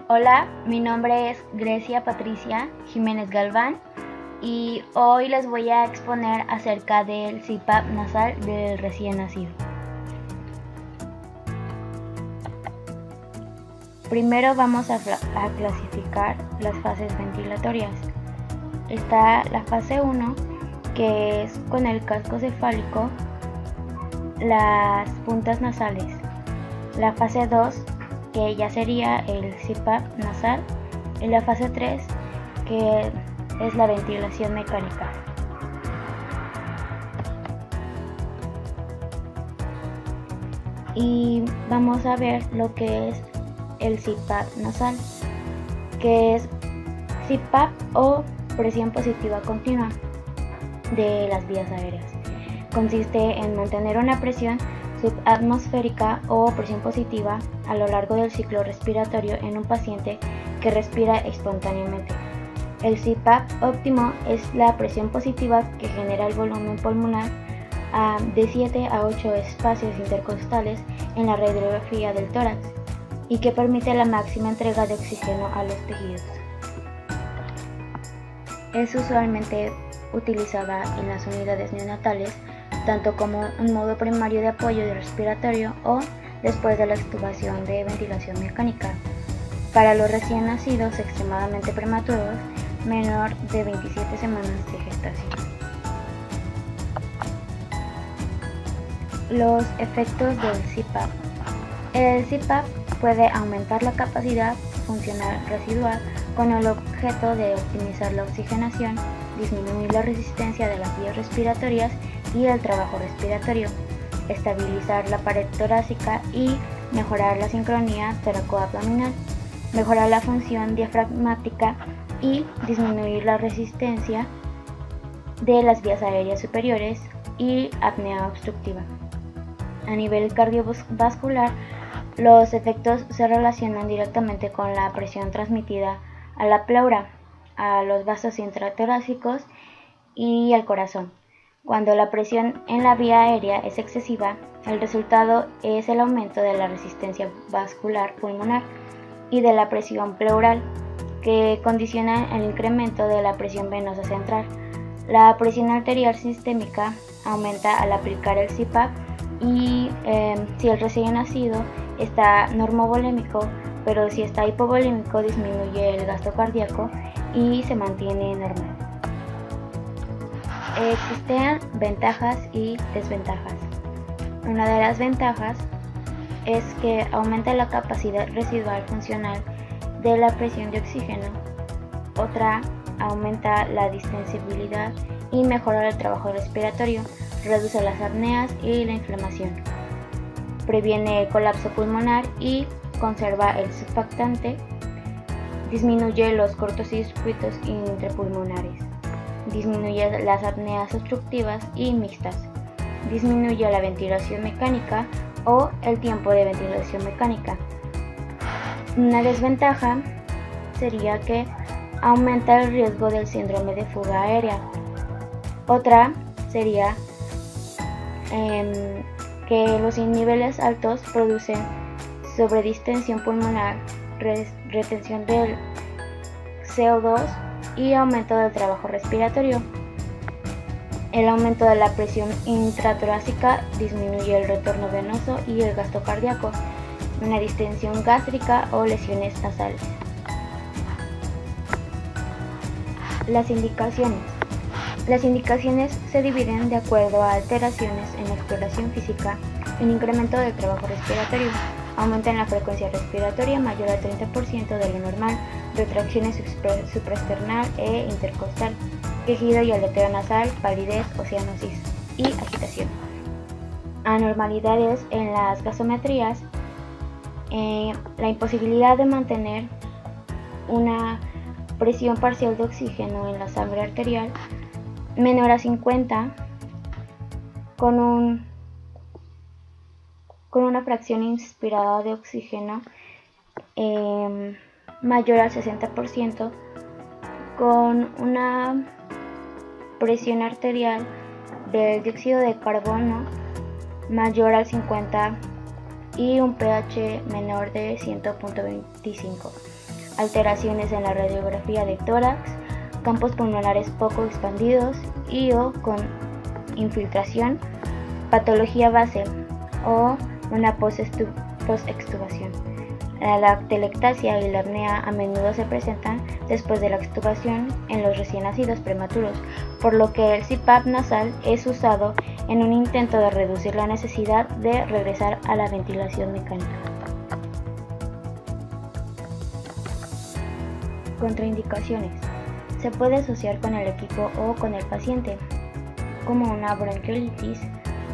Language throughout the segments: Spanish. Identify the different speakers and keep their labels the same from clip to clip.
Speaker 1: Hola, mi nombre es Grecia Patricia Jiménez Galván y hoy les voy a exponer acerca del CPAP nasal del recién nacido. Primero vamos a clasificar las fases ventilatorias. Está la fase 1, que es con el casco cefálico, las puntas nasales. La fase 2, que ya sería el CPAP nasal, y la fase 3, que es la ventilación mecánica. Y vamos a ver lo que es el CPAP nasal, que es CPAP o presión positiva continua de las vías aéreas. Consiste en mantener una presión subatmosférica o presión positiva a lo largo del ciclo respiratorio en un paciente que respira espontáneamente. El CPAP óptimo es la presión positiva que genera el volumen pulmonar de 7 a 8 espacios intercostales en la radiografía del tórax y que permite la máxima entrega de oxígeno a los tejidos. Es usualmente utilizada en las unidades neonatales, tanto como un modo primario de apoyo respiratorio o después de la extubación de ventilación mecánica. Para los recién nacidos extremadamente prematuros, menor de 27 semanas de gestación. Los efectos del CPAP. El CPAP puede aumentar la capacidad funcional residual con el objeto de optimizar la oxigenación, disminuir la resistencia de las vías respiratorias y el trabajo respiratorio, estabilizar la pared torácica y mejorar la sincronía toracoabdominal, mejorar la función diafragmática y disminuir la resistencia de las vías aéreas superiores y apnea obstructiva. A nivel cardiovascular, los efectos se relacionan directamente con la presión transmitida a la pleura, a los vasos intratorácicos y al corazón. Cuando la presión en la vía aérea es excesiva, el resultado es el aumento de la resistencia vascular pulmonar y de la presión pleural, que condiciona el incremento de la presión venosa central. La presión arterial sistémica aumenta al aplicar el CPAP y si el recién nacido está normovolémico, pero si está hipovolémico disminuye el gasto cardíaco y se mantiene normal. Existen ventajas y desventajas. Una de las ventajas es que aumenta la capacidad residual funcional de la presión de oxígeno. Otra, aumenta la distensibilidad y mejora el trabajo respiratorio, reduce las apneas y la inflamación. Previene el colapso pulmonar y conserva el surfactante. Disminuye los cortocircuitos intrapulmonares. Disminuye las apneas obstructivas y mixtas. Disminuye la ventilación mecánica o el tiempo de ventilación mecánica. Una desventaja sería que aumenta el riesgo del síndrome de fuga aérea. Otra sería que los niveles altos producen sobredistensión pulmonar, retención del CO2 y aumento del trabajo respiratorio. El aumento de la presión intratorácica disminuye el retorno venoso y el gasto cardíaco, una distensión gástrica o lesiones nasales. Las indicaciones. Las indicaciones se dividen de acuerdo a alteraciones en la exploración física, en incremento del trabajo respiratorio, aumento en la frecuencia respiratoria mayor al 30% de lo normal, retracciones supraesternal e intercostal, quejido y aleteo nasal, palidez o cianosis y agitación. Anormalidades en las gasometrías, la imposibilidad de mantener una presión parcial de oxígeno en la sangre arterial menor a 50 con una fracción inspirada de oxígeno mayor al 60%, con una presión arterial del dióxido de carbono mayor al 50 y un pH menor de 100.25. alteraciones en la radiografía de tórax, campos pulmonares poco expandidos y o con infiltración, patología base o una post-extubación. La atelectasia y la apnea a menudo se presentan después de la extubación en los recién nacidos prematuros, por lo que el CPAP nasal es usado en un intento de reducir la necesidad de regresar a la ventilación mecánica. Contraindicaciones. Se puede asociar con el equipo o con el paciente, como una bronquiolitis,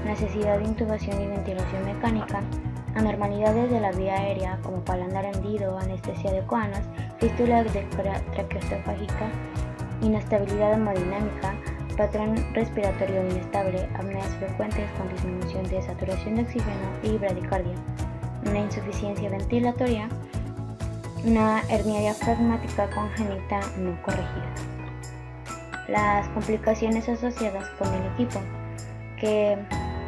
Speaker 1: necesidad de intubación y ventilación mecánica, anormalidades de la vía aérea como paladar hendido, anestesia de coanas, fístula traqueoesofágica, inestabilidad hemodinámica, patrón respiratorio inestable, apneas frecuentes con disminución de saturación de oxígeno y bradicardia, una insuficiencia ventilatoria, una hernia diafragmática congénita no corregida. Las complicaciones asociadas con el equipo, que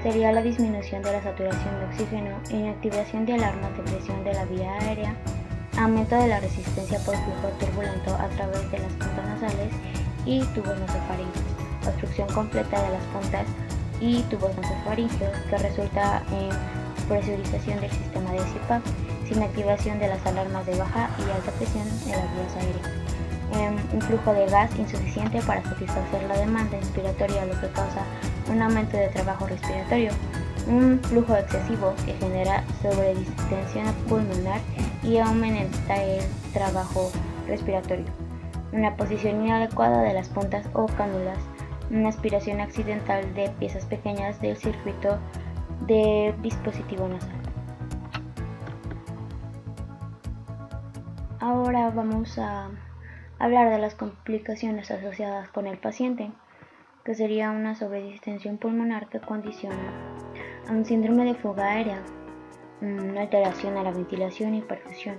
Speaker 1: sería la disminución de la saturación de oxígeno, inactivación de alarmas de presión de la vía aérea, aumento de la resistencia por flujo turbulento a través de las puntas nasales y tubos nasofaríngeos, obstrucción completa de las puntas y tubos nasofaríngeos que resulta en presurización del sistema de CPAP sin activación de las alarmas de baja y alta presión en las vías aéreas. Un flujo de gas insuficiente para satisfacer la demanda inspiratoria, lo que causa un aumento de trabajo respiratorio, un flujo excesivo que genera sobredistensión pulmonar y aumenta el trabajo respiratorio, una posición inadecuada de las puntas o cánulas, una aspiración accidental de piezas pequeñas del circuito de dispositivo nasal. Ahora vamos a hablar de las complicaciones asociadas con el paciente, que sería una sobredistensión pulmonar que condiciona a un síndrome de fuga aérea, una alteración a la ventilación y perfusión,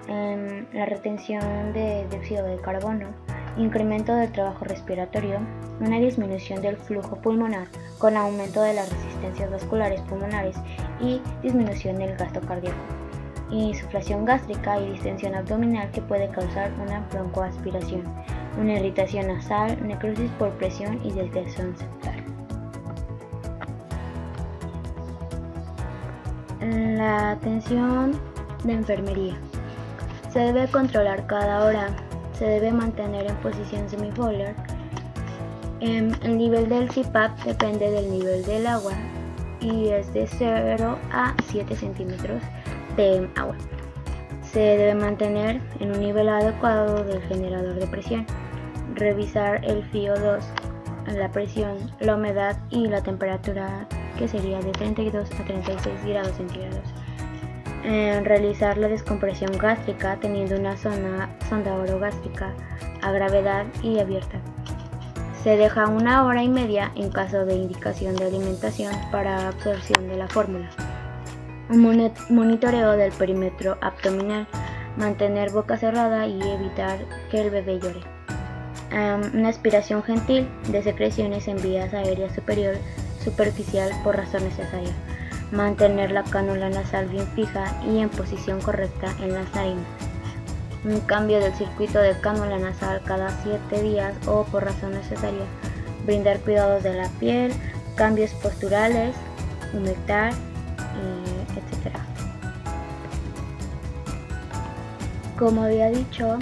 Speaker 1: la retención de dióxido de carbono, incremento del trabajo respiratorio, una disminución del flujo pulmonar con aumento de las resistencias vasculares pulmonares y disminución del gasto cardíaco, insuflación gástrica y distensión abdominal que puede causar una broncoaspiración, una irritación nasal, necrosis por presión y dilatación septal. La atención de enfermería. Se debe controlar cada hora, se debe mantener en posición semi-Fowler. El nivel del CPAP depende del nivel del agua y es de 0 a 7 centímetros de agua. Se debe mantener en un nivel adecuado del generador de presión. Revisar el FiO2, la presión, la humedad y la temperatura, que sería de 32 a 36 grados centígrados. Realizar la descompresión gástrica teniendo una sonda orogástrica a gravedad y abierta. Se deja 1 hora y media en caso de indicación de alimentación para absorción de la fórmula. Un monitoreo del perímetro abdominal, mantener boca cerrada y evitar que el bebé llore. Una aspiración gentil de secreciones en vías aéreas superficial por razón necesaria. Mantener la cánula nasal bien fija y en posición correcta en las narinas. Un cambio del circuito de cánula nasal cada 7 días o por razón necesaria. Brindar cuidados de la piel, cambios posturales, humectar, etc. Como había dicho,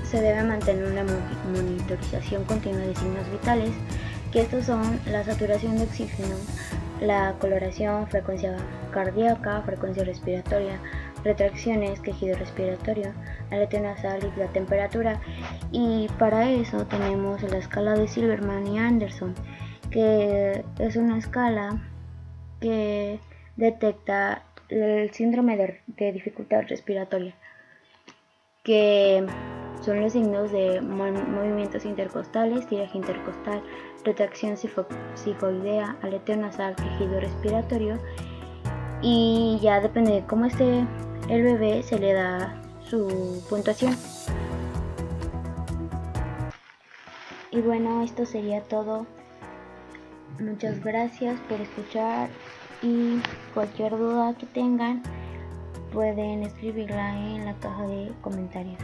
Speaker 1: se debe mantener una monitorización continua de signos vitales, que estos son la saturación de oxígeno, la coloración, frecuencia cardíaca, frecuencia respiratoria, retracciones, quejido respiratorio, aleteo nasal y la temperatura. Y para eso tenemos la escala de Silverman y Anderson, que es una escala que detecta el síndrome de dificultad respiratoria, que son los signos de movimientos intercostales, tiraje intercostal, retracción sifoidea, aleteo nasal, quejido respiratorio, y ya depende de cómo esté el bebé se le da su puntuación. Y bueno, esto sería todo. Muchas gracias por escuchar y cualquier duda que tengan, pueden escribirla en la caja de comentarios.